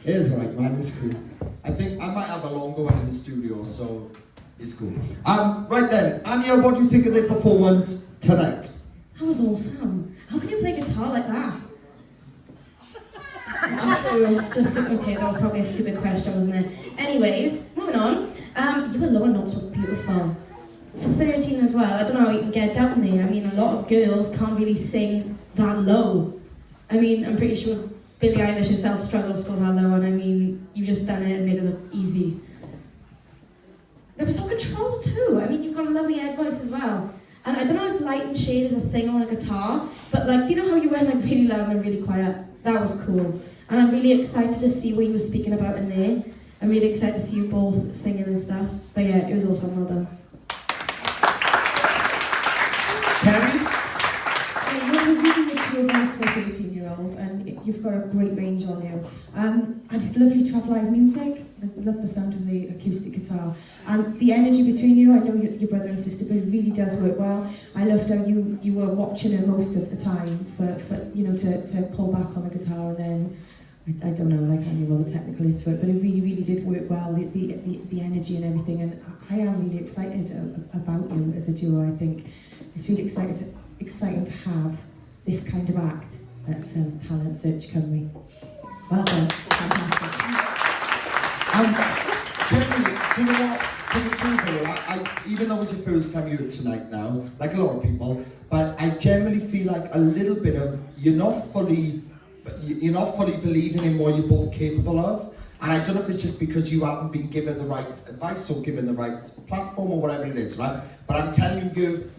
It is alright, man. It's cool. I think I might have a longer one in the studio, so it's cool. Right then, Anya, what do you think of the performance tonight? That was awesome. How can you play guitar like that? Okay, that was probably a stupid question, wasn't it? Anyways, moving on. Your lower notes were beautiful. For 13 as well, I don't know how you can get down there. I mean, a lot of girls can't really sing that low. I mean, I'm pretty sure Billie Eilish herself struggles to go that low, and I mean, you just done it and made it look easy. It was so controlled too. I mean, you've got a lovely head voice as well. And I don't know if light and shade is a thing on a guitar, but like, do you know how you went like really loud and really quiet? That was cool. And I'm really excited to see what you were speaking about in there. I'm really excited to see you both singing and stuff. But yeah, it was awesome. Well done. Kerry? You have a really mature voice for a 13-year-old, and you've got a great range on you. And it's lovely to have live music. I love the sound of the acoustic guitar. And the energy between you, I know your brother and sister, but it really does work well. I loved how you were watching her most of the time for you know, to pull back on the guitar, and then I don't know like how you all the technical is for it, but it really, really did work well, the energy and everything. And I am really excited about you as a duo. I think it's really exciting to have this kind of act at Talent Search Cymru. Well done, fantastic. Generally, do you know what? To be truthful, even though it's your first time here tonight now, like a lot of people, but I generally feel like a little bit of you're not fully believing in what you're both capable of. And I don't know if it's just because you haven't been given the right advice or given the right platform or whatever it is, right? But I'm telling you,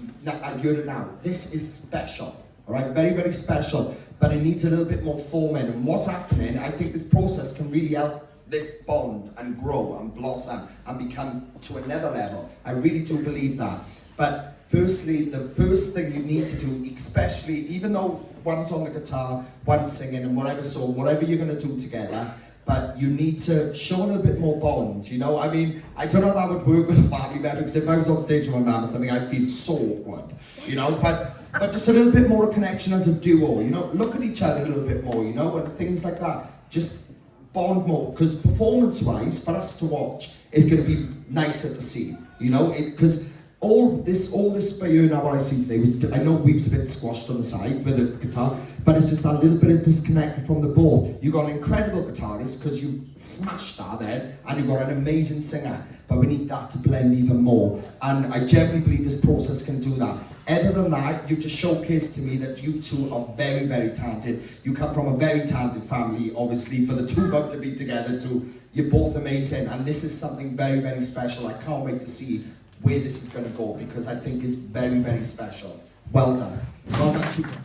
you're now, this is special, all right? Very, very special, but it needs a little bit more forming. And what's happening, I think this process can really help this bond and grow and blossom and become to another level. I really do believe that. But firstly, the first thing you need to do, especially, even though one's on the guitar, one's singing and whatever, so whatever you're gonna do together, but you need to show a little bit more bond, you know? I mean, I don't know how that would work with a family member, because if I was on stage with my mum or something, I'd feel so awkward, you know? But just a little bit more connection as a duo, you know? Look at each other a little bit more, you know? And things like that. Just bond more, because performance-wise, for us to watch, is going to be nicer to see, you know? Because all this for you now, what I see today was, I know Weep's a bit squashed on the side with the guitar, but it's just that little bit of disconnect from the both. You've got an incredible guitarist, because you smashed that then, and you've got an amazing singer, but we need that to blend even more. And I genuinely believe this process can do that. Other than that, you've just showcased to me that you two are very, very talented. You come from a very talented family, obviously, for the two of them to be together too. You're both amazing, and this is something very, very special. I can't wait to see where this is going to go, because I think it's very, very special. Well done. Well done, Chuka.